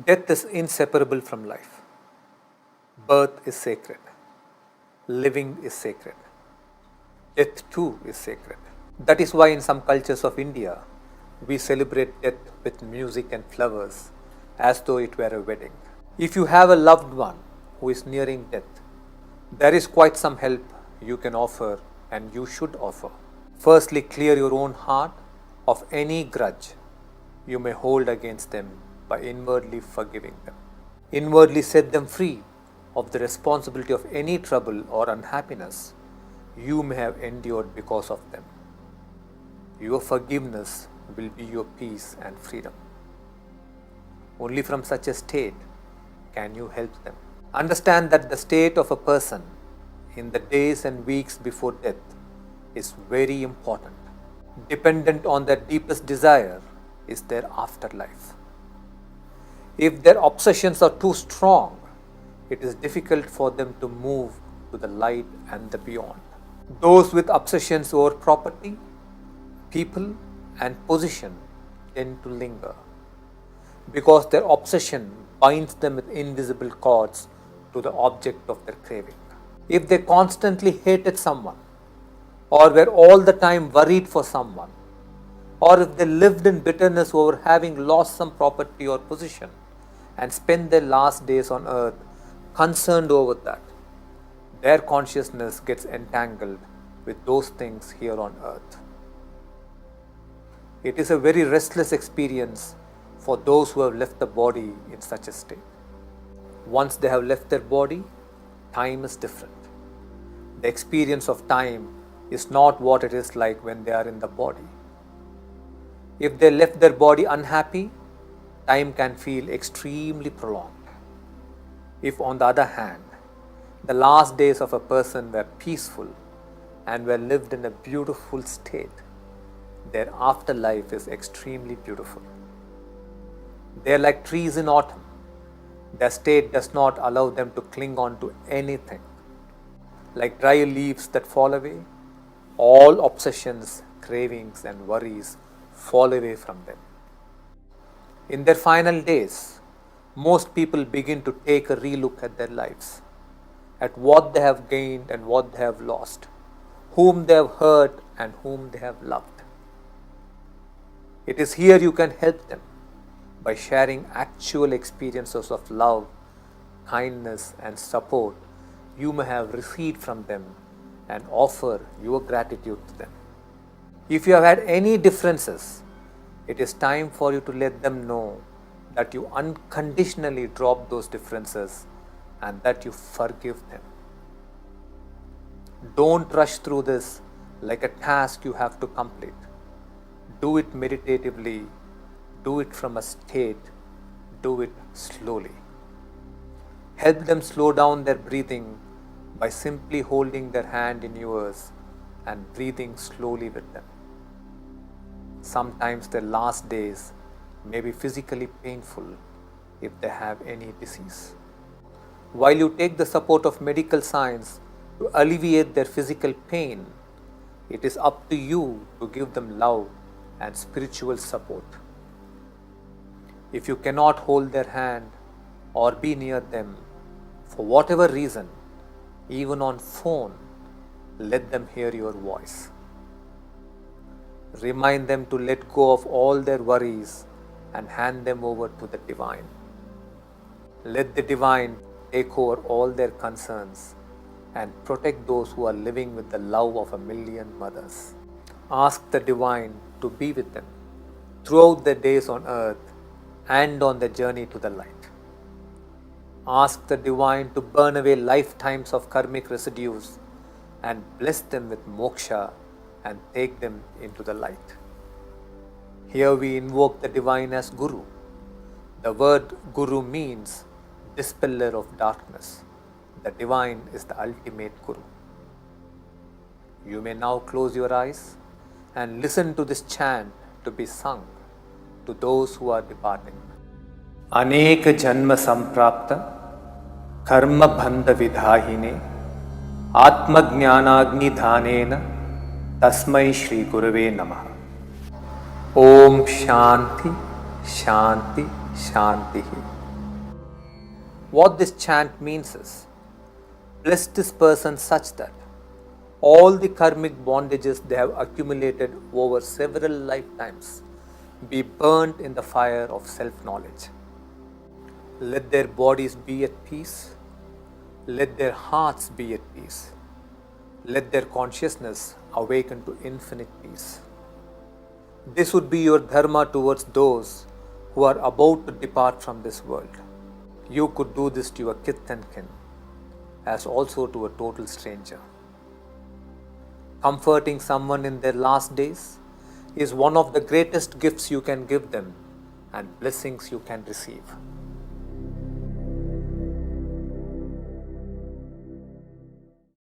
Death is inseparable from life. Birth is sacred. Living is sacred. Death too is sacred. That is why in some cultures of India, we celebrate death with music and flowers as though it were a wedding. If you have a loved one who is nearing death, there is quite some help you can offer and you should offer. Firstly, clear your own heart of any grudge you may hold against them by inwardly forgiving them. Inwardly set them free of the responsibility of any trouble or unhappiness you may have endured because of them. Your forgiveness will be your peace and freedom. Only from such a state can you help them. Understand that the state of a person in the days and weeks before death is very important. Dependent on their deepest desire is their afterlife. If their obsessions are too strong, it is difficult for them to move to the light and the beyond. Those with obsessions over property, people, and position tend to linger because their obsession binds them with invisible cords to the object of their craving. If they constantly hated someone, or were all the time worried for someone, or if they lived in bitterness over having lost some property or position and spent their last days on earth concerned over that, their consciousness gets entangled with those things here on earth. It is a very restless experience for those who have left the body in such a state. Once they have left their body, time is different. The experience of time is not what it is like when they are in the body. If they left their body unhappy, time can feel extremely prolonged. If, on the other hand, the last days of a person were peaceful and were lived in a beautiful state, their afterlife is extremely beautiful. They are like trees in autumn. Their state does not allow them to cling on to anything. Like dry leaves that fall away, all obsessions, cravings, and worries fall away from them. In their final days, most people begin to take a relook at their lives, at what they have gained and what they have lost, whom they have hurt and whom they have loved. It is here you can help them by sharing actual experiences of love, kindness, and support you may have received from them and offer your gratitude to them. If you have had any differences, it is time for you to let them know that you unconditionally drop those differences and that you forgive them. Don't rush through this like a task you have to complete. Do it meditatively, do it from a state, do it slowly. Help them slow down their breathing by simply holding their hand in yours and breathing slowly with them. Sometimes their last days may be physically painful if they have any disease. While you take the support of medical science to alleviate their physical pain, it is up to you to give them love and spiritual support. If you cannot hold their hand or be near them for whatever reason, even on phone, let them hear your voice. Remind them to let go of all their worries and hand them over to the Divine. Let the Divine take over all their concerns and protect those who are living with the love of a million mothers. Ask the Divine to be with them throughout their days on earth and on the journey to the light. Ask the Divine to burn away lifetimes of karmic residues and bless them with moksha and take them into the light. Here we invoke the Divine as Guru. The word Guru means dispeller of darkness. The Divine is the ultimate Guru. You may now close your eyes and listen to this chant to be sung to those who are departing. Anek janma samprapta karma bandha vidhahine atma jnanagni dhanena tasmai shri gurave namaha. Om Shanti Shanti Shanti. What this chant means is, bless this person such that all the karmic bondages they have accumulated over several lifetimes be burnt in the fire of self-knowledge. Let their bodies be at peace. Let their hearts be at peace. Let their consciousness awaken to infinite peace. This would be your dharma towards those who are about to depart from this world. You could do this to your kith and kin, as also to a total stranger. Comforting someone in their last days is one of the greatest gifts you can give them and blessings you can receive.